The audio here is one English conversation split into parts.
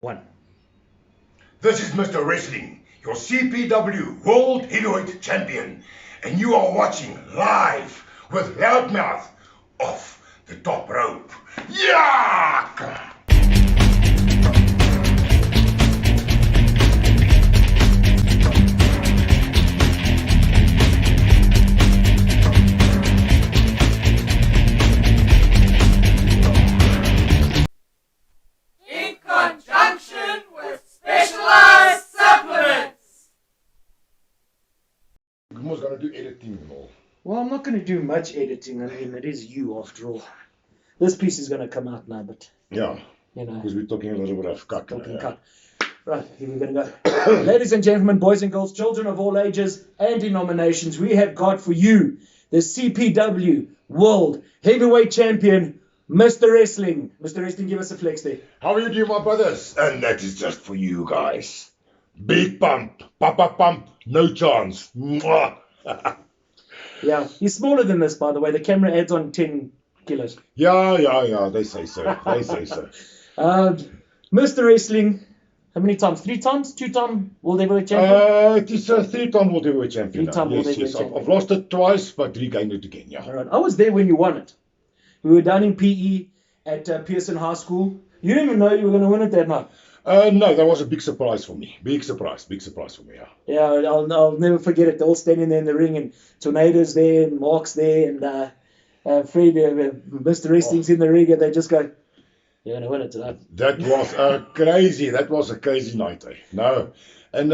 1. This is Mr. Wrestling, your CPW World Heavyweight Champion, and you are watching live with LoudMouth off the top rope. Yuck! In conjunction with specialized supplements. Gumo's gonna do editing and all. Well, I'm not going to do much editing. I mean, it is you after all. This piece is going to come out now, but Yeah, you know, because we're talking a little bit of cuck. talking cut. Right, here we're going to go. Ladies and gentlemen, boys and girls, children of all ages and denominations, we have got for you the CPW World Heavyweight Champion, Mr. Wrestling. Mr. Wrestling, give us a flex there. How are you doing, my brothers? And that is just for you guys. Big pump, pump, no chance. Mwah. Yeah, he's smaller than this, by the way. The camera adds on 10 kilos. Yeah, they say so. Mr. Wrestling, how many times? 3 times? 2-time World Heavyweight Champion? It is a 3-time World Heavyweight Champion. 3-time World Heavyweight Yes. Champion. I've lost it twice, but regained it again, yeah. All right. I was there when you won it. We were down in PE at Pearson High School. You didn't even know you were going to win it that night. No, that was a big surprise for me. Big surprise for me, yeah. Yeah, I'll never forget it. They're all standing there in the ring, and Tornado's there, and Mark's there, and Fred, Mr. Wrestling's in the ring, and they just go, "You're gonna win it tonight." That was a crazy night, eh? No. And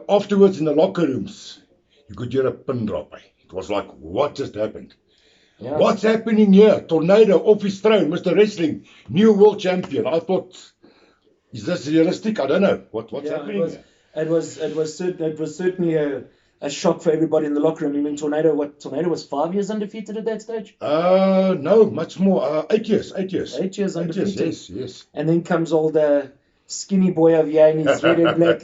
afterwards in the locker rooms, you could hear a pin drop, eh? It was like, what just happened? Yeah. What's happening here? Tornado off his throne, Mr. Wrestling, new world champion. I thought, is this realistic? I don't know. What's happening here? It was certainly a shock for everybody in the locker room. You mean Tornado was 5 years undefeated at that stage? No, much more. 8 years. 8 years. 8 years undefeated. Yes. And then comes all the skinny boy of Yang, his red and black,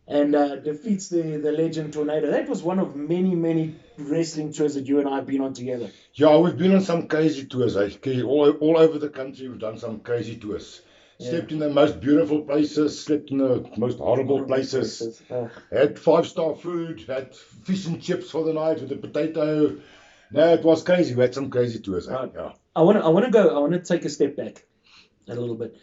and defeats the legend Tornado. That was one of many wrestling tours that you and I have been on together. Yeah, we've been on some crazy tours. All over the country, we've done some crazy tours. Yeah. Slept in the most beautiful places, slept in the most horrible places. Had 5-star food, had fish and chips for the night with a potato. No, it was crazy. We had some crazy tours. Right. Yeah. I want to take a step back a little bit.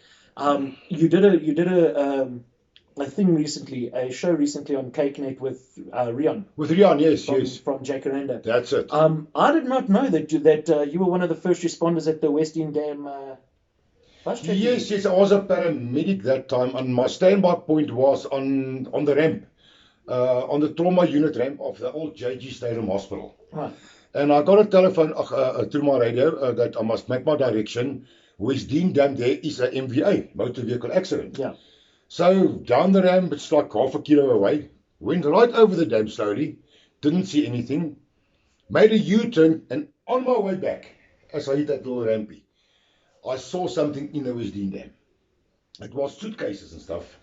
You did a thing recently, a show recently on CakeNet with Rion. With Rion, yes. From Jacaranda. That's it. I did not know that you were one of the first responders at the Westdean Dam Bus Disaster. Yes, I was a paramedic that time, and my standby point was on the ramp, on the trauma unit ramp of the old JG Stadium Hospital. Right. And I got a telephone through my radio that I must make my direction. Westdean Dam, there is a MVA, motor vehicle accident. Yeah. So down the ramp, it's like half a kilo away. Went right over the dam slowly, didn't see anything. Made a U-turn, and on my way back, as I hit that little rampy, I saw something in the Westdean Dam. It was suitcases and stuff,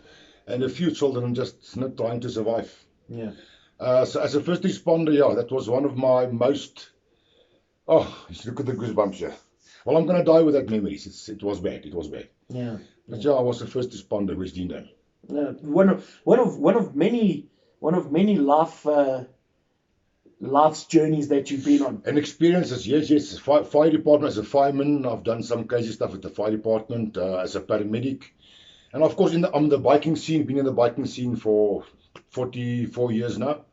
and a few children just not trying to survive. Yeah. So as a first responder, yeah, that was one of my most... Oh, look at the goosebumps here. Well, I'm going to die with that memories. It was bad. Yeah. But yeah, I was the first responder, Westdean Dam. One of many life's journeys that you've been on. And experiences, yes. Fire department, as a fireman, I've done some crazy stuff at the fire department, as a paramedic. And of course, I'm the biking scene, been in the biking scene for 44 years now.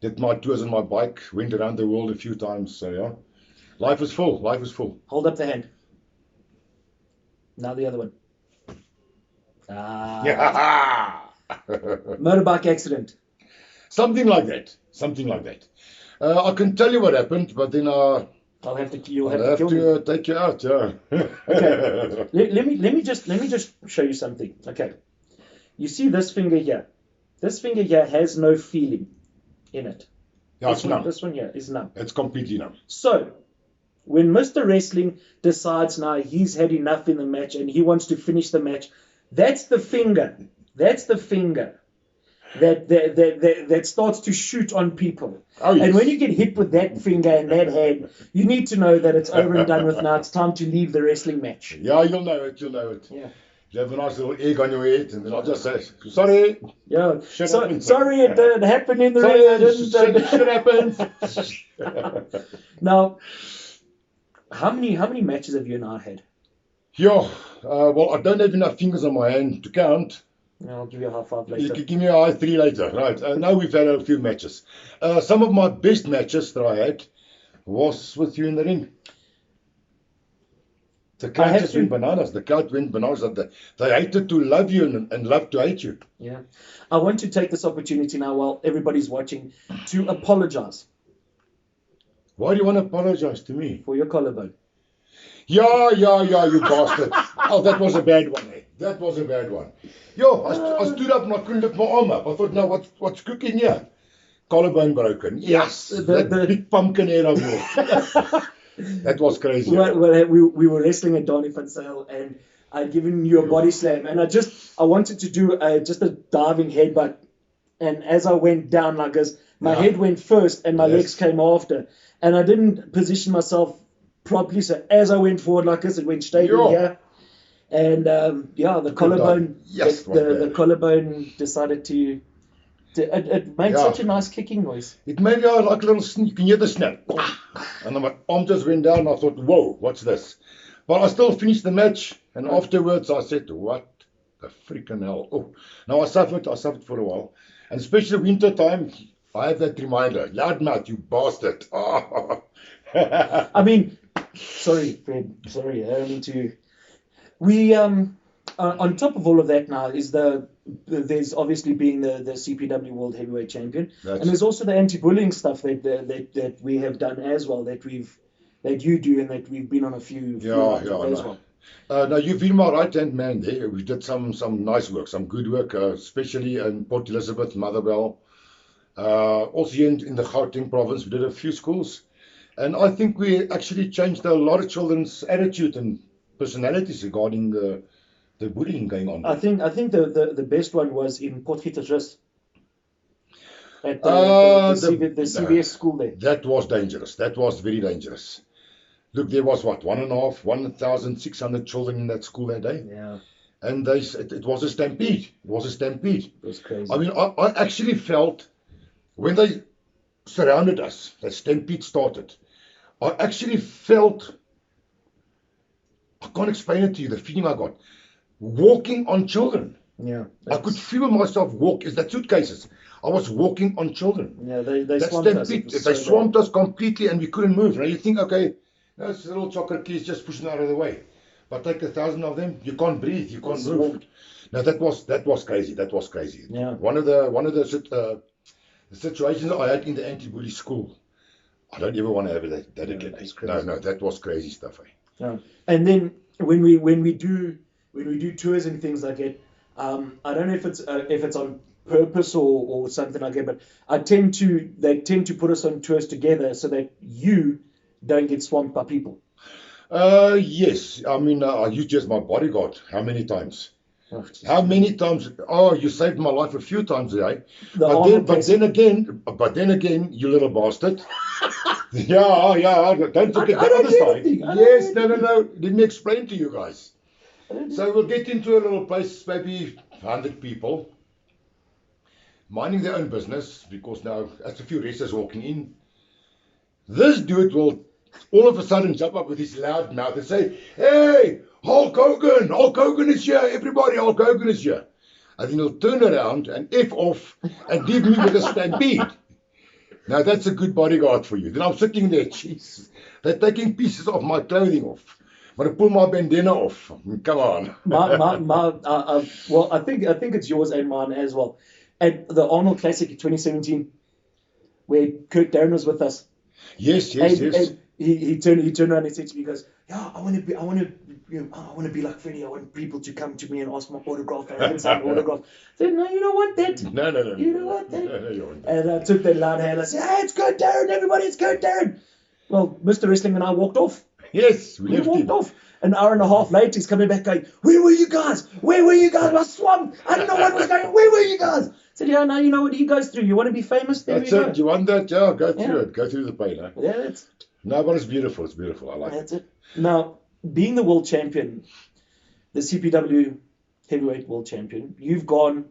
Did my tours on my bike, went around the world a few times, so yeah. Life is full. Hold up the hand. Now the other one. Motorbike accident. Something like that. I can tell you what happened, but then you'll have to kill me. Take you out. Yeah. Okay. Let me just show you something. Okay. You see this finger here? This finger here has no feeling in it. Yeah, it's numb. This one here is numb. It's completely numb. So, when Mr. Wrestling decides now he's had enough in the match and he wants to finish the match, that's the finger that starts to shoot on people. Oh, yes. And when you get hit with that finger and that hand, you need to know that it's over and done with now. It's time to leave the wrestling match. Yeah, you'll know it. Yeah. You have a nice little egg on your head, and then I'll just say, sorry. Yeah. Shit So, happens. sorry, it happened in the ring. I didn't. Shit happens. Now, how many matches have you and I had? Yeah, well, I don't have enough fingers on my hand to count. I'll give you a high five You later. can give me a high 3 later. Right, now we've had a few matches. Some of my best matches that I had was with you in the ring. The crowd just went bananas. The crowd went bananas. They hated to love you and loved to hate you. Yeah. I want to take this opportunity now while everybody's watching to apologize Why do you want to apologize to me? for your collarbone. Yeah, you bastard. Oh, that was a bad one, eh? That was a bad one. Yo, I stood up and I couldn't lift my arm up. I thought, no, what's cooking here? Collarbone broken. Yes, that big pumpkin head of yours. That was crazy. Well, we were wrestling at Donny van Sale and I'd given you a body slam and I wanted to do just a diving headbutt, and as I went down like this, my head went first and my legs came after, and I didn't position myself properly, so as I went forward like this, it went straight in here, and the collarbone, the collarbone decided to it made such a nice kicking noise. It made like a little, you can hear the snap. And then my arm just went down and I thought, whoa, what's this? But I still finished the match, and afterwards I said, what the freaking hell? Oh, now I suffered for a while. And especially winter time, I have that reminder, LoudMouth, you bastard. I mean, sorry, Fred, sorry, I don't mean to. We, on top of all of that now is there's obviously being the CPW World Heavyweight Champion, and there's also the anti-bullying stuff that we have done as well, that you do, and that we've been on a few as well. Now you've been my right-hand man there. We did some nice work, some good work, especially in Port Elizabeth, Motherwell. Also here in the Gauteng province, we did a few schools. And I think we actually changed a lot of children's attitude and personalities regarding the bullying going on. I think the best one was in Port Gietersrus at the CVS school there. That was dangerous. That was very dangerous. Look, there was 1,600 children in that school that day. Yeah. And it was a stampede. It was a stampede. It was crazy. I mean, I actually felt when they surrounded us, the stampede started, I actually felt, I can't explain it to you, the feeling I got, walking on children. Yeah. I could feel myself walk. Is that suitcases? I was walking on children. Yeah, they swamped us. They swamped us completely and we couldn't move. Now you think, okay, those little chocolate kids just pushing out of the way. But take 1,000 of them, you can't breathe, you can't move. Now that was crazy. That was crazy. Yeah. One of the situations I had in the anti-bully school, I don't ever want to have that again. No, that was crazy stuff. Yeah. And then when we do tours and things like that, I don't know if it's on purpose or something like that, but they tend to put us on tours together so that you don't get swamped by people. Yes. I mean, I used you as my bodyguard. How many times? How many times? Oh, you saved my life a few times, eh? But then again, you little bastard. Yeah. Don't forget the other side. Yes, no. Let me explain to you guys. So we'll get into a little place, maybe 100 people, minding their own business, because now there's a few wrestlers walking in. This dude will all of a sudden jump up with his loud mouth and say, hey, Hulk Hogan is here, everybody, Hulk Hogan is here. And then he'll turn around and F off and leave me with a stampede. Now that's a good bodyguard for you. Then I'm sitting there, jeez, they're taking pieces of my clothing off. I'm going to pull my bandana off. Come on. Well, I think it's yours and mine as well. At the Arnold Classic in 2017, where Kurt Darren was with us. Yes. And he turned around and said to me, he goes, yeah, I want to be like Freddie. I want people to come to me and ask my autograph. I haven't signed autograph. I said, no, you don't want that. No. You don't want that. No, you don't want that. And I took that loud hand. I said, hey, it's Kurt Darren, everybody, it's Kurt Darren. Well, Mr. Wrestling and I walked off. Yes, we walked off. An hour and a half later, he's coming back going, where were you guys? I was swamped. I don't know what was going on. Where were you guys? I said, yeah, now you know what he goes through. You want to be famous? That's it. You want that? Yeah, go through it. Go through the pain. Huh? Yeah, that's it. No, but it's beautiful. It's beautiful. I like it. That's it. Now, being the world champion, the CPW heavyweight world champion. You've gone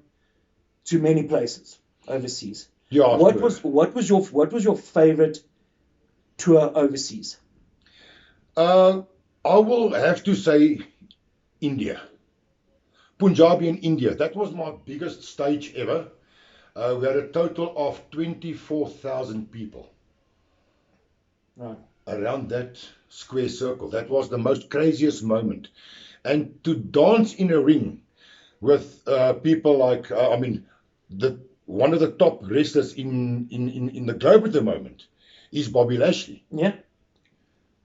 to many places overseas. Yeah. What was your favorite tour overseas? I will have to say India. Punjabi in India. That was my biggest stage ever. We had a total of 24,000 people Right. around that square circle. That was the most craziest moment. And to dance in a ring with people like, one of the top wrestlers in the globe at the moment is Bobby Lashley. Yeah.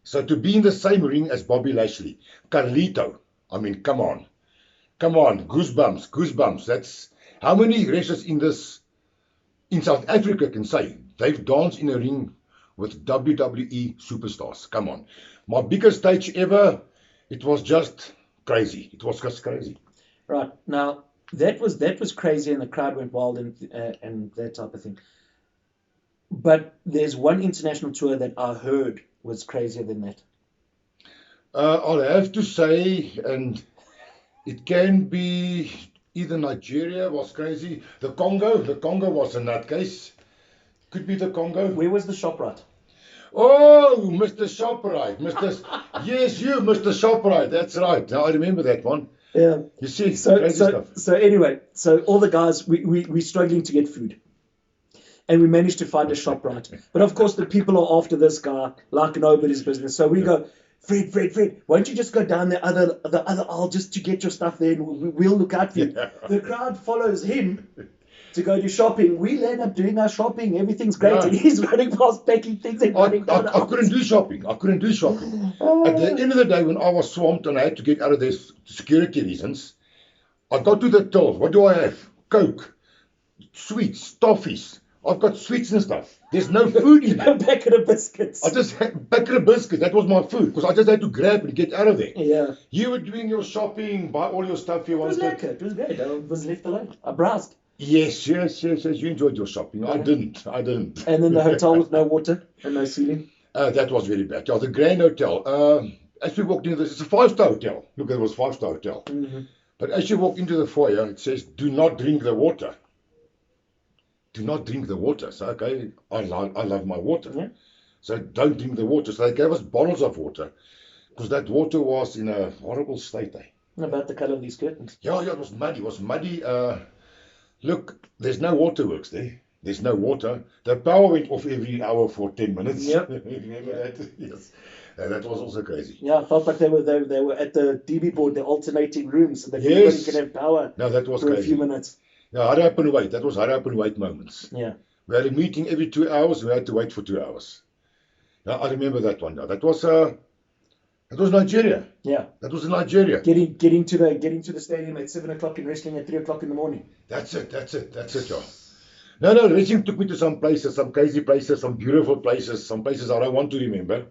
So to be in the same ring as Bobby Lashley, Carlito, I mean, come on, goosebumps. That's how many wrestlers in South Africa can say they've danced in a ring with WWE superstars. Come on, my biggest stage ever. It was just crazy. It was just crazy. Right. Now that was crazy, and the crowd went wild and that type of thing. But there's one international tour that I heard was crazier than that. I'll have to say, and it can be either Nigeria was crazy, the Congo was a nutcase. Could be the Congo. Where was the ShopRite? Oh, Mr. ShopRite, yes, you, Mr. ShopRite, that's right. Now I remember that one. Yeah. You see, So stuff. so anyway, so all the guys we're struggling to get food. And we managed to find a ShopRite. But of course the people are after this guy like nobody's business. So we go, Fred, why don't you just go down the other aisle just to get your stuff there, and we'll look out for you. Yeah. The crowd follows him to go do shopping. We end up doing our shopping. Everything's great. Yeah. And he's running past packing things and running down the I couldn't do shopping. At the end of the day, when I was swamped and I had to get out of there for security reasons, I got to the till. What do I have? Coke, sweets, toffees. I've got sweets and stuff. There's no food in there. A packet of biscuits. I just had a packet of biscuits. That was my food because I just had to grab and get out of there. Yeah. You were doing your shopping, buy all your stuff you It was wanted. lekker. It was great. I was left alone. I browsed. Yes. You enjoyed your shopping. I didn't. And then the hotel with no water and no ceiling. That was very bad. Yeah, the Grand Hotel. As we walked into this, it's a 5-star hotel. Look, it was a 5-star hotel. Mm-hmm. But as you walk into the foyer, it says, "Do not drink the water." Do not drink the water. So, okay, I love my water. Yeah. So don't drink the water. So they gave us bottles of water because that water was in a horrible state. About the colour of these curtains. Yeah, it was muddy. Look, there's no waterworks there. There's no water. The power went off every hour for 10 minutes. Yep. Remember that? Yes. That was also crazy. Yeah, I felt like they were at the DB board, the alternating rooms, so that everybody could have power No, that was for crazy. a few minutes. Yeah, hurry up and wait. That was hurry up and wait moments. Yeah. We had a meeting every 2 hours. We had to wait for 2 hours. Now, I remember that one. Now. That was Nigeria. Yeah. That was in Nigeria. Getting to the stadium at 7:00 and wrestling at 3:00 in the morning. That's it, yeah. No, wrestling took me to some places, some crazy places, some beautiful places, some places I don't want to remember,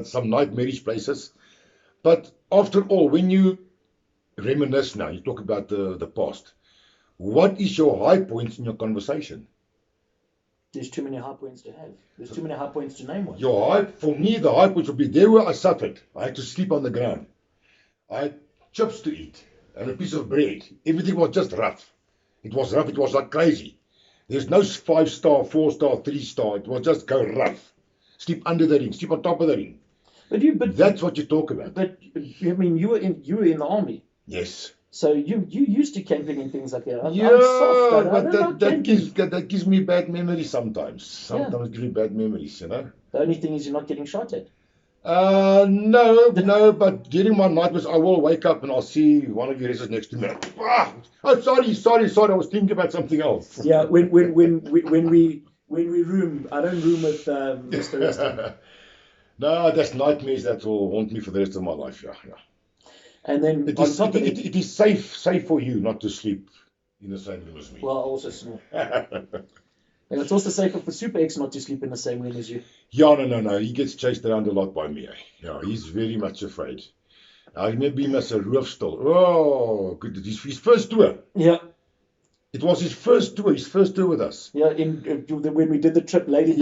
some nightmarish places. But after all, when you reminisce now, you talk about the past, what is your high points in your conversation? There's too many high points to have. There's too many high points to name one. For me, the high points would be there where I suffered. I had to sleep on the ground. I had chips to eat and a piece of bread. Everything was just rough. It was rough. It was like crazy. There's no 5-star, 4-star, 3-star. It was just go rough. Sleep under the ring. Sleep on top of the ring. But that's what you talk about. But I mean, you were in the army. Yes. So you used to camping and things like that. I'm soft, but that gives me bad memories sometimes. Sometimes it gives me bad memories, you know. The only thing is you're not getting shot at. No, but during my nightmares, I will wake up and I'll see one of you wrestlers next to me. Oh, sorry, I was thinking about something else. Yeah, when we room, I don't room with Mr. Westdean. No, that's nightmares that will haunt me for the rest of my life, yeah. And then it is safe for you not to sleep in the same room as me. Well, I also snore. And it's also safer for Super X not to sleep in the same room as you. Yeah, no. He gets chased around a lot by me. Yeah, he's very much afraid. I remember him as a roofstal. Oh, good. His first tour. Yeah. It was his first tour with us. Yeah, when we did the trip, Lady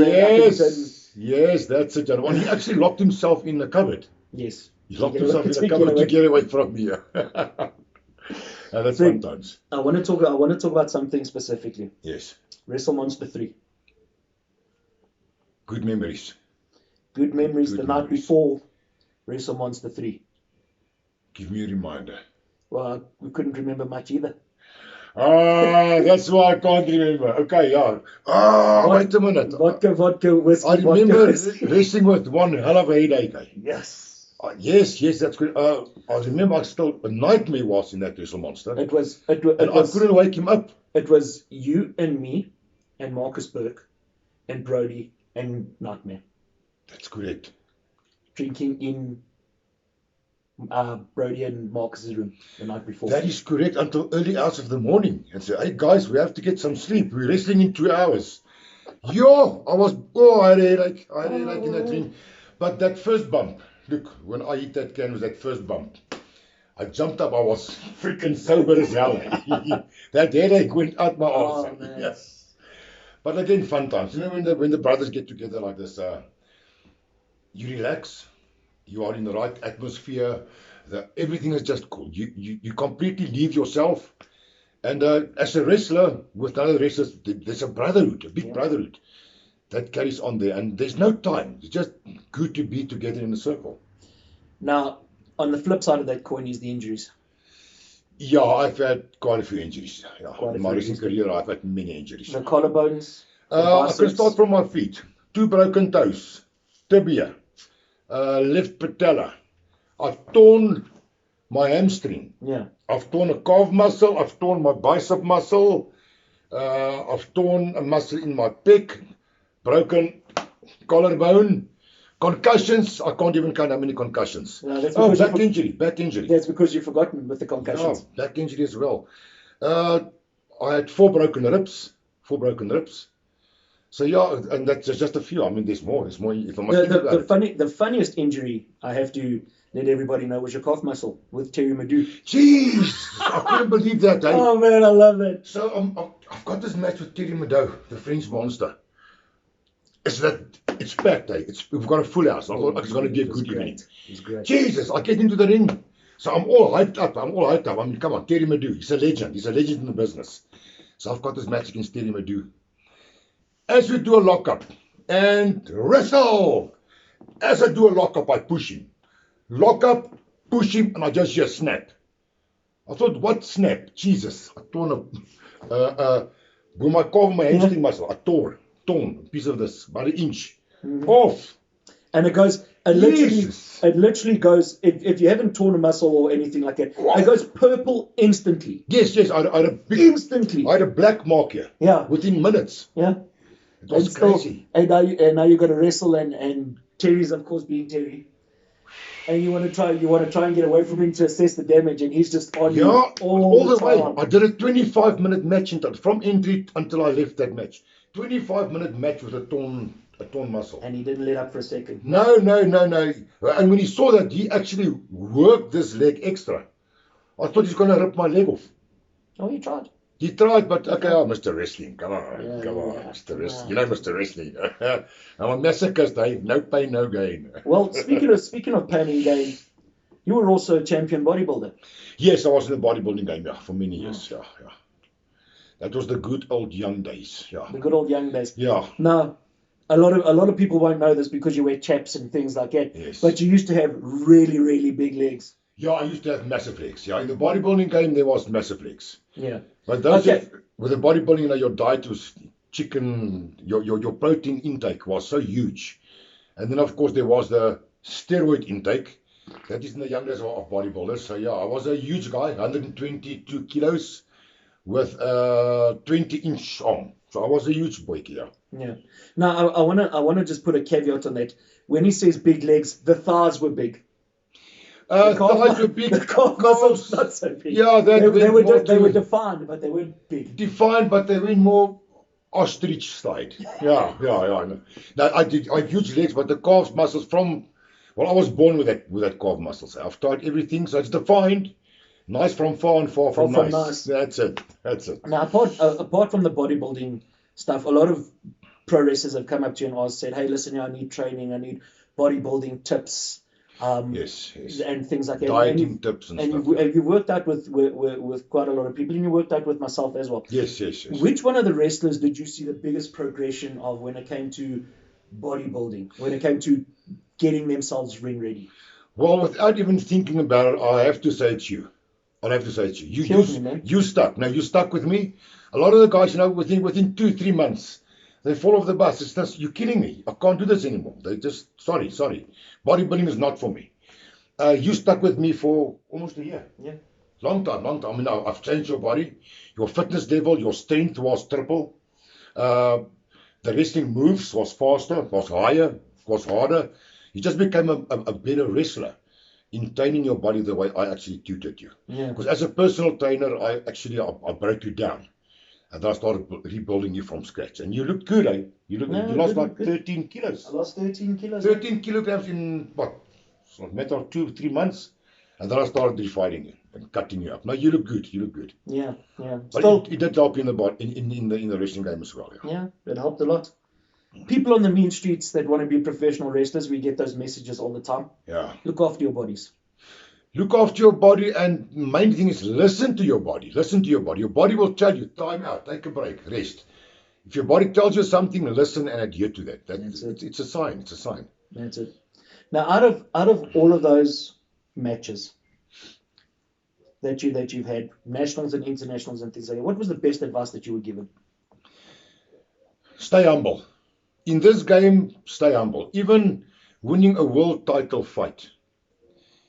Yes, that's it, John. Well, he actually locked himself in the cupboard. Yes. He locked himself in the cupboard to get away from me. That's So, fun times. I want to talk about something specifically. Yes. Wrestle Monster 3. Good memories. Good memories Good the night memories. before Wrestle Monster 3. Give me a reminder. Well, we couldn't remember much either. That's why I can't remember. Okay, yeah. Wait a minute. Vodka, whiskey, I remember vodka, whiskey. wrestling with one hell of a headache. Yes. Yes, that's good. I remember a nightmare was in that Wrestle Monster. It was. I couldn't wake him up. It was you and me, and Marcus Burke, and Brody and Nightmare That's correct. drinking in Brody and Marcus's room the night before. That is correct until early hours of the morning. And say, hey guys, we have to get some sleep. We're wrestling in 2 hours. I had a headache. I had a headache in that ring. But that first bump, look, when I hit that canvas, that first bump, I jumped up. I was freaking sober as hell. That headache went out my arse. man. Yes. But again, fun times. You know, when the brothers get together like this, you relax. You are in the right atmosphere. Everything is just cool. You completely leave yourself. And as a wrestler, with other wrestlers, there's a brotherhood, a big brotherhood that carries on there. And there's no time. It's just good to be together in a circle. Now, on the flip side of that coin is the injuries. Yeah, I've had quite a few injuries. Yeah. Quite a In my few wrestling career, I've had many injuries. The collarbones. The I can biceps. start from my feet. 2 broken toes, tibia, left patella. I've torn my hamstring. Yeah. I've torn a calf muscle. I've torn my bicep muscle. I've torn a muscle in my pec. Broken collarbone. Concussions. I can't even count how many concussions. No, that's back injury. That's because you've forgotten with the concussions. Yeah, back injury as well. I had 4 broken ribs. So yeah, and that's just a few. I mean, there's more. If I must think about it. The funniest injury I have to let everybody know was your calf muscle with Terry Madu. Jeez, I couldn't believe that. Eh? Oh man, I love that. So I've got this match with Terry Madu, the French monster. It's packed. Eh? We've got a full house. I thought it's going to be a good evening. It's great. Jesus, I get into the ring. So I'm all hyped up. I mean, come on, Terry Madu. He's a legend. He's a legend in the business. So I've got this match against Terry Madu. As we do a lockup and wrestle. As I do a lockup, I push him. Lock up, push him, and I just hear snap. I thought, what snap? Jesus. I torn with my calf, my hamstring muscle. I torn a piece of this, about an inch. Off. And it literally goes, if you haven't torn a muscle or anything like that, it goes purple instantly. Yes, I had a big, Instantly. I had a black mark here. Yeah. Within minutes. Yeah. It was crazy. And now you got to wrestle, and Terry's of course being Terry. And you want to try and get away from him to assess the damage, and he's just on you all the way. time. I did a 25-minute match from entry until I left that match. 25-minute match with a torn muscle. And he didn't let up for a second. No. And when he saw that, he actually worked this leg extra. I thought he's going to rip my leg off. Oh, he tried. He tried, but okay, Mr. Wrestling, come on, Yeah. Mr. Wrestling. You know Mr. Wrestling. I'm a masochist, eh? No pain, no gain. Well, speaking of pain and gain, you were also a champion bodybuilder. Yes, I was in the bodybuilding game, for many years, yeah. That was the good old young days, The good old young days. Yeah. Now, a lot of people won't know this because you wear chaps and things like that. Yes. But you used to have really, really big legs. Yeah, I used to have massive legs. Yeah, in the bodybuilding game, there was massive legs. Yeah. But with the bodybuilding, your diet was chicken, your protein intake was so huge. And then, of course, there was the steroid intake. That is in the young days of bodybuilders. So, yeah, I was a huge guy, 122 kilos with a 20-inch arm. So I was a huge boy, Yeah. Now, I wanna just put a caveat on that. When he says big legs, the thighs were big. Thighs were big. The calf muscles not so big. Yeah, they were defined, but they weren't big. Defined, but they were more ostrich side. Yeah. Now I had huge legs, but the calf muscles I was born with that calf muscles. I've tried everything, so it's defined. Nice from far and far from nice. That's it. Now, apart from the bodybuilding stuff, a lot of pro wrestlers have come up to you and said, "Hey, listen, I need training. I need bodybuilding tips. Yes, yes. and things like that. Dieting tips and stuff. And you worked out with quite a lot of people, and you worked out with myself as well. Yes, yes, yes. Which one of the wrestlers did you see the biggest progression of when it came to bodybuilding, when it came to getting themselves ring ready? Well, without even thinking about it, I have to say it's you. I'll have to say it's you. Kills me, man. You stuck. Now, you stuck with me. A lot of the guys, within 2-3 months, they fall off the bus. It's just, you're killing me. I can't do this anymore. They just, sorry. Bodybuilding is not for me. You stuck with me for almost a year. Yeah. Long time. I mean, I've changed your body. Your fitness level, your strength was triple. The wrestling moves was faster, was higher, was harder. You just became a better wrestler in training your body the way I actually tutored you. Yeah. Because as a personal trainer, I broke you down. And then I started rebuilding you from scratch. And you looked good, eh? You lost like 13 kilos. I lost 13 kilos. 13 kilograms in, what? It's a matter of 2-3 months. And then I started refining you and cutting you up. Now you look good. Yeah. But Still, it did help you in the wrestling game as well. yeah, it helped a lot. People on the mean streets that want to be professional wrestlers, we get those messages all the time. Yeah. Look after your bodies. Look after your body, and main thing is listen to your body. Listen to your body. Your body will tell you, time out, take a break, rest. If your body tells you something, listen and adhere to that. It's a sign. It's a sign. That's it. Now, out of all of those matches that you've had, nationals and internationals and things like that, what was the best advice that you were given? Stay humble. In this game, stay humble. Even winning a world title fight,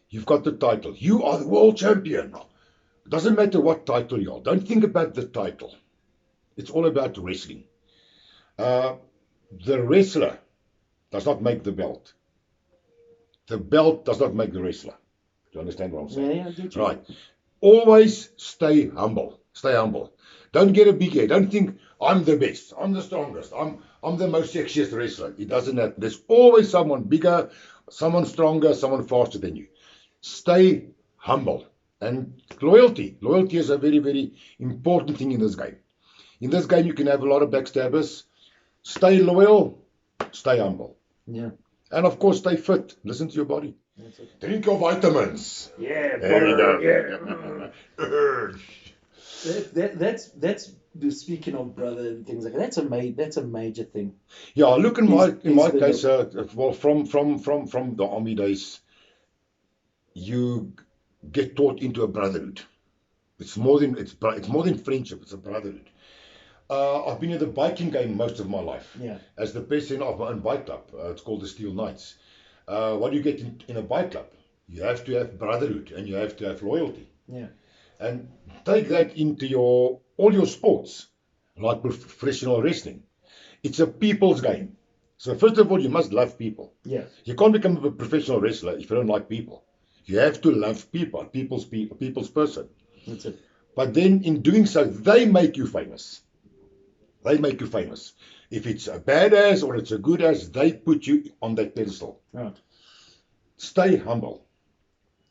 you've got the title. You are the world champion. It doesn't matter what title you are. Don't think about the title. It's all about wrestling. The wrestler does not make the belt. The belt does not make the wrestler. Do you understand what I'm saying? Yeah, I get you. Right. Always stay humble. Stay humble. Don't get a big head. Don't think I'm the best. I'm the strongest. I'm the most sexiest wrestler. It doesn't happen. There's always someone bigger, someone stronger, someone faster than you. Stay humble. And loyalty. Loyalty is a very, very important thing in this game. In this game, you can have a lot of backstabbers. Stay loyal. Stay humble. Yeah. And of course, stay fit. Listen to your body. Drink your vitamins. Yeah. There we go. Yeah. That's speaking of brother and things like that. That's a major thing. Yeah. Look, in my case, well, from the army days, you get taught into a brotherhood. It's more than friendship. It's a brotherhood. I've been in the biking game most of my life. Yeah. As the president of my own bike club. It's called the Steel Knights. What do you get in a bike club? You have to have brotherhood and you have to have loyalty. Yeah. And take that into all your sports, like professional wrestling. It's a people's game. So first of all, you must love people. Yeah. You can't become a professional wrestler if you don't like people. You have to love people, people's person. That's it. But then in doing so, they make you famous. They make you famous. If it's a badass or it's a good ass, they put you on that pedestal. Right. Stay humble.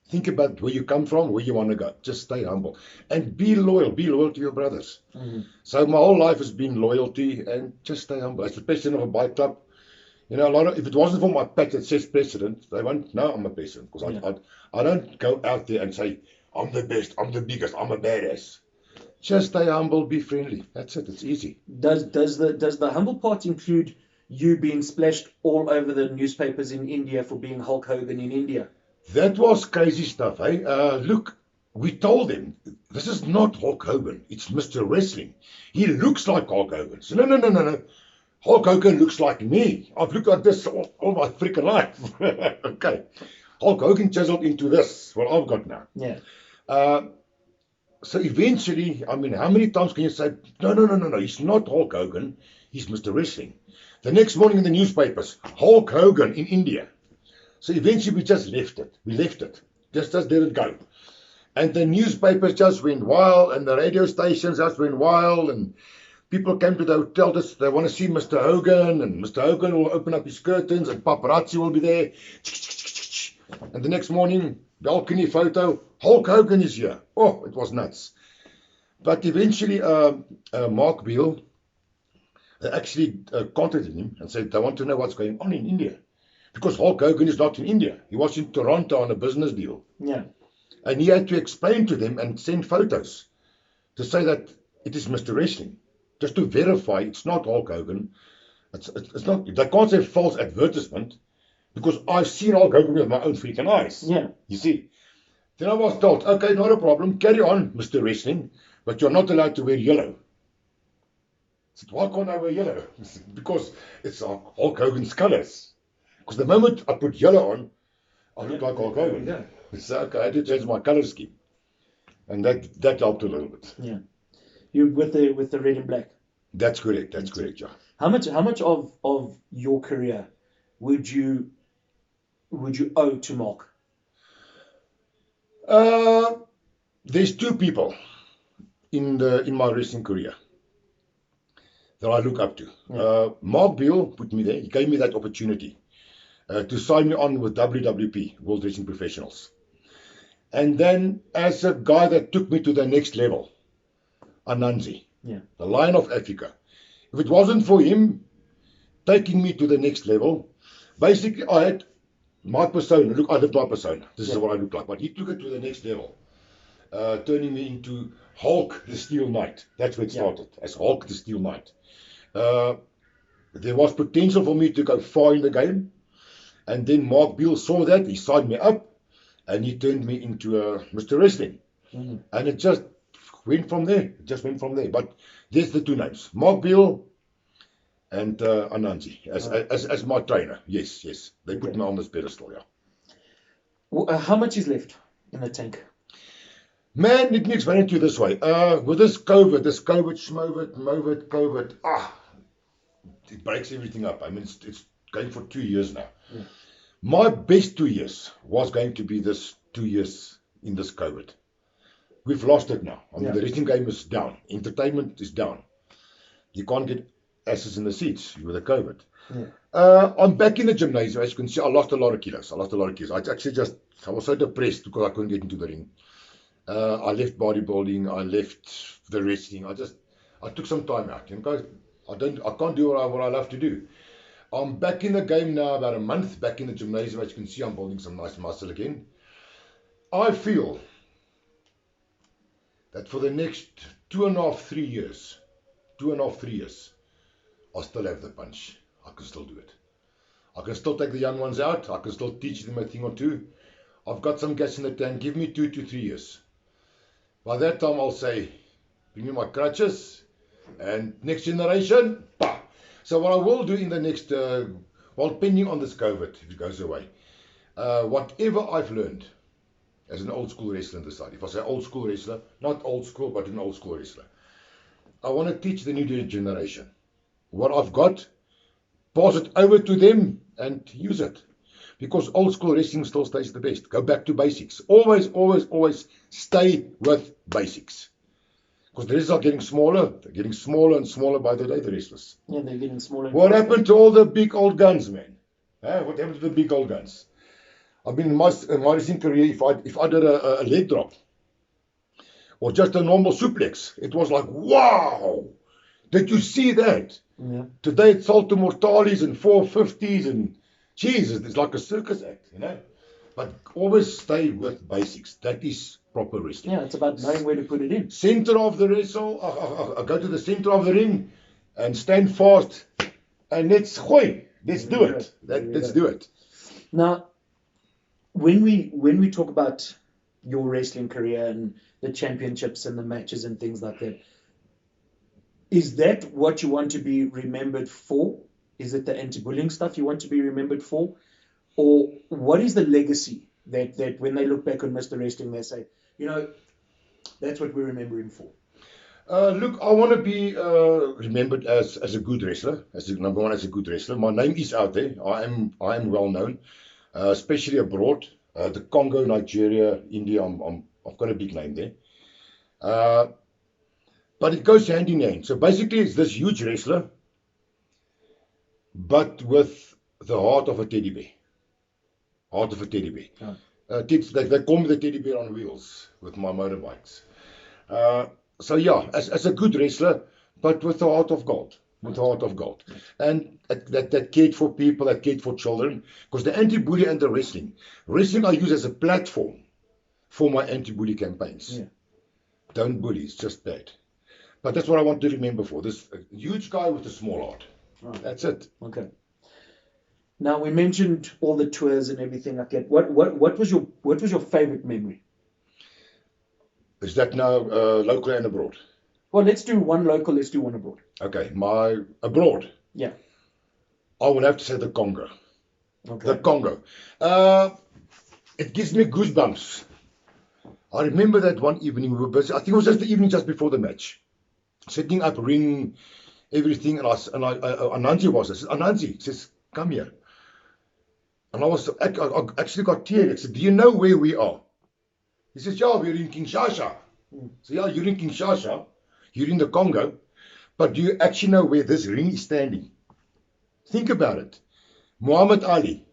Think about where you come from, where you want to go. Just stay humble. And be loyal. Be loyal to your brothers. Mm-hmm. So my whole life has been loyalty and just stay humble. As the president of a bike club, if it wasn't for my patch that says president, they won't know I'm a president. Because I don't go out there and say, I'm the best, I'm the biggest, I'm a badass. Just stay humble, be friendly. That's it. It's easy. Does the humble part include you being splashed all over the newspapers in India for being Hulk Hogan in India? That was crazy stuff, eh? Look, we told them, this is not Hulk Hogan. It's Mr. Wrestling. He looks like Hulk Hogan. So, no. Hulk Hogan looks like me. I've looked at this all my freaking life. Okay. Hulk Hogan chiseled into this, what I've got now. Yeah. So eventually, how many times can you say, no, he's not Hulk Hogan, he's Mr. Wrestling. The next morning in the newspapers, Hulk Hogan in India. So eventually we just left it. Just let it go. And the newspapers just went wild, and the radio stations just went wild, and people came to the hotel, they want to see Mr. Hogan, and Mr. Hogan will open up his curtains, and paparazzi will be there. And the next morning, balcony photo, Hulk Hogan is here. Oh, it was nuts. But eventually, Mark Beal actually contacted him and said, they want to know what's going on in India. Because Hulk Hogan is not in India. He was in Toronto on a business deal. Yeah. And he had to explain to them and send photos to say that it is Mr. Wrestling. Just to verify it's not Hulk Hogan. It's not. They can't say false advertisement because I've seen Hulk Hogan with my own freaking eyes. Yeah. You see. Then I was told, okay, not a problem. Carry on, Mr. Wrestling, but you're not allowed to wear yellow. I said, why can't I wear yellow? Said, because it's Hulk Hogan's colors. Because the moment I put yellow on, I look like Hulk Hogan. Yeah. So okay, I had to change my color scheme, and that helped a little bit. Yeah. You with the red and black. That's correct. That's correct. Yeah. How much of your career would you owe to Mark? There's two people in my wrestling career that I look up to. Yeah. Mark Beal put me there. He gave me that opportunity to sign me on with WWP, World Wrestling Professionals. And then as a guy that took me to the next level, Anansi, the Lion of Africa. If it wasn't for him taking me to the next level, basically I had my persona. Look, I lived my persona. This is what I look like. But he took it to the next level, turning me into Hulk the Steel Knight. That's where it started, as Hulk the Steel Knight. There was potential for me to go far in the game. And then Mark Beal saw that. He signed me up. And he turned me into Mr. Wrestling. Mm-hmm. And it just went from there. It just went from there. But there's the two names. Mark Beal and Anansi as my trainer. Yes. They put me on this pedestal, yeah. Well, how much is left in the tank? Man, let me explain it to you this way. With this COVID, COVID, it breaks everything up. I mean, it's going for 2 years now. Yeah. My best 2 years was going to be this 2 years in this COVID. We've lost it now. I mean, the wrestling game is down. Entertainment is down. You can't get asses in the seats with the COVID. Yeah. I'm back in the gymnasium. As you can see, I lost a lot of kilos. I was so depressed because I couldn't get into the ring. I left bodybuilding. I left the wrestling. I took some time out. I can't do what I love to do. I'm back in the game now, about a month, back in the gymnasium. As you can see, I'm building some nice muscle again. I feel that for the next 2.5, 3 years, I still have the punch. I can still do it. I can still take the young ones out. I can still teach them a thing or two. I've got some gas in the tank. Give me 2 to 3 years. By that time, I'll say, bring me my crutches, and next generation, bah! So what I will do in the next, pending on this COVID, if it goes away, whatever I've learned as an old school wrestler on the side, if I say old school wrestler, not old school, but an old school wrestler, I want to teach the new generation what I've got, pass it over to them and use it. Because old school wrestling still stays the best. Go back to basics. Always stay with basics. Because the wrestlers are getting smaller. They're getting smaller and smaller by the day, the wrestlers. Yeah, they're getting smaller. What happened to all the big old guns, man? What happened to the big old guns? I mean, in my wrestling career, if I did a leg drop, or just a normal suplex, it was like, wow! Did you see that? Yeah. Today it's Salto Mortales and 450s and Jesus, it's like a circus act, But always stay with basics. That is proper wrestling. Yeah, it's about knowing where to put it in. Center of the wrestle, I go to the center of the ring and stand fast and let's do it. Let's do it. Now, when we talk about your wrestling career and the championships and the matches and things like that, is that what you want to be remembered for? Is it the anti-bullying stuff you want to be remembered for? Or what is the legacy that when they look back on Mr. Wrestling, they say, that's what we remember him for? Look, I want to be remembered as a good wrestler, number one, as a good wrestler. My name is out there. I am well known, especially abroad. The Congo, Nigeria, India, I've got a big name there. But it goes hand in hand. So basically, it's this huge wrestler, but with the heart of a teddy bear. Heart of a teddy bear. Oh. They call me the teddy bear on wheels with my motorbikes. So yeah, as a good wrestler, but with the heart of gold. with a heart of gold. And that cared for people, that cared for children. Because the anti-bully and the wrestling I use as a platform for my anti-bully campaigns. Yeah. Don't bully, it's just bad. But that's what I want to remember for. This huge guy with a small heart. Right. That's it. Okay. Now we mentioned all the tours and everything like that. What was your favorite memory? Is that now local and abroad? Well, let's do one local, let's do one abroad. Okay, my abroad. Yeah. I would have to say the Congo. Okay. The Congo. It gives me goosebumps. I remember that one evening we were busy. I think it was just the evening just before the match. Setting up ring, everything, and Anansi was. I said, Anansi, says, come here. And I actually got teary. I said, do you know where we are? He says, yeah, we're in Kinshasa. So yeah, you're in Kinshasa. You're in the Congo. But do you actually know where this ring is standing? Think about it. Muhammad Ali,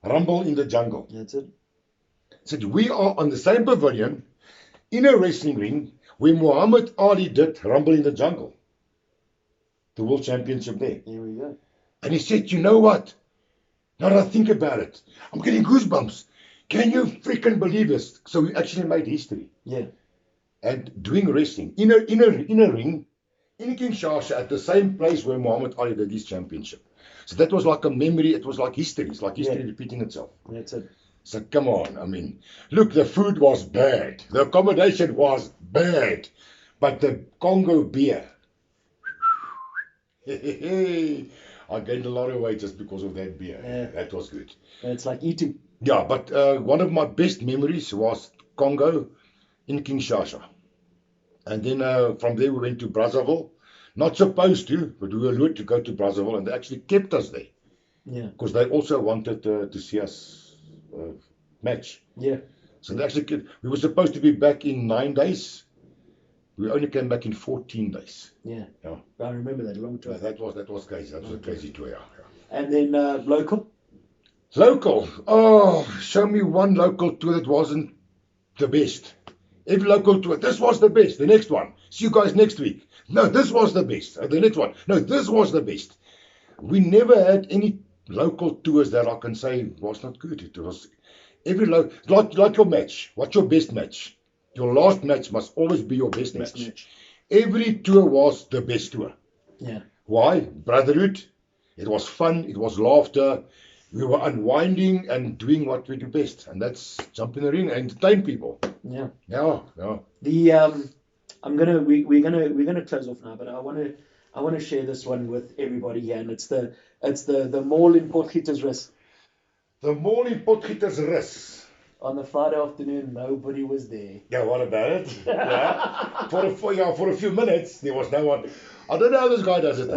Rumble in the Jungle. That's it. Said we are on the same pavilion in a wrestling ring where Muhammad Ali did Rumble in the Jungle. The World Championship there. There we go. And he said, you know what? Now that I think about it, I'm getting goosebumps. Can you freaking believe this? So we actually made history. Yeah. And doing wrestling in a ring in Kinshasa at the same place where Muhammad Ali did his championship. So that was like a memory. It was like history. It's like history repeating itself. That's it. So come on, I mean, look, the food was bad. The accommodation was bad. But the Congo beer. I gained a lot of weight just because of that beer. Yeah. That was good. It's like eating. Yeah, but one of my best memories was Congo in Kinshasa. And then from there we went to Brazzaville. Not supposed to, but we were lured to go to Brazzaville, and they actually kept us there. Yeah. Because they also wanted to see us match. Yeah. So they actually we were supposed to be back in 9 days. We only came back in 14 days. Yeah. Yeah. I remember that long time. That was crazy. That was a crazy tour. Yeah. And then local? Local. Oh, show me one local tour that wasn't the best. Every local tour, this was the best. The next one. See you guys next week. No, this was the best. The next one. No, this was the best. We never had any local tours that I can say was not good. It was every like your match. What's your best match? Your last match must always be your best match. Every tour was the best tour. Yeah. Why? Brotherhood. It was fun. It was laughter. We were unwinding and doing what we do best, and that's jump in the ring and entertain people. Yeah. Yeah. The we're gonna close off now, but I wanna share this one with everybody here, and it's the mall in Potgietersrus. The mall in Potgietersrus. On the Friday afternoon, nobody was there. Yeah, what about it? Yeah. For a few minutes, there was no one. I don't know how this guy does it.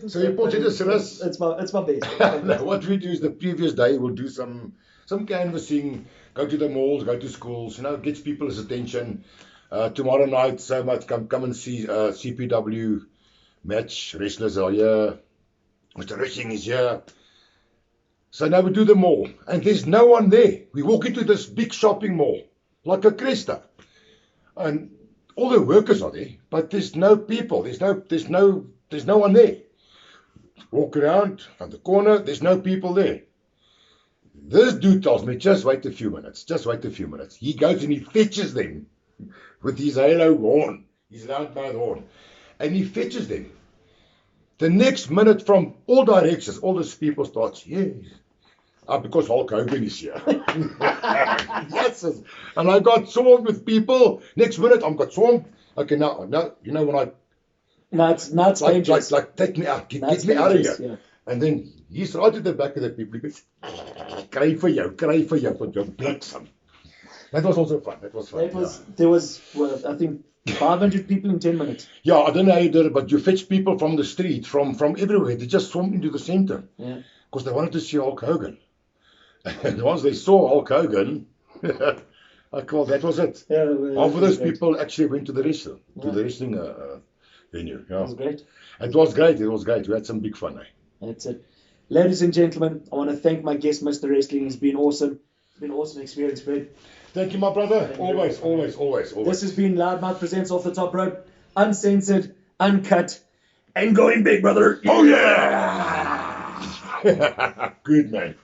So in Potgietersrus. It's my best. No, what we do is the previous day we'll do some canvassing, go to the malls, go to schools, gets people's attention. Tomorrow night, so much come and see CPW match. Wrestlers are here. Mr. Wrestling is here. So now we do the mall, and there's no one there. We walk into this big shopping mall, like a Cresta, and all the workers are there, but there's no people. There's no one there. Walk around on the corner. There's no people there. This dude tells me, just wait a few minutes. Just wait a few minutes. He goes and he fetches them with his halo horn, his LoudMouth horn, and he fetches them. The next minute, from all directions, all these people start, yes. Because Hulk Hogan is here. Yes. And I got swarmed with people. Next minute, I've got swarmed. Okay, now, when I... Now it's dangerous. Like, take me out. Get me out of here. Yeah. And then he's right at the back of the people. He goes, cry for you, for your bliksem. That was also fun. That was fun. There was, I think, 500 people in 10 minutes. Yeah, I don't know how you did it, but you fetch people from the street, from everywhere. They just swarmed into the center. Yeah. Because they wanted to see Hulk Hogan. And once they saw Hulk Hogan, that was it. Yeah, half of those people actually went to the wrestling, venue. Yeah. It was great. It was great. We had some big fun. That's it. Ladies and gentlemen, I want to thank my guest, Mr. Wrestling. It's been awesome. It's been an awesome experience, Fred. Thank you, my brother. Always. This has been LoudMouth Presents Off the Top Rope. Uncensored, uncut, And going big, brother. Oh, yeah! Good, man.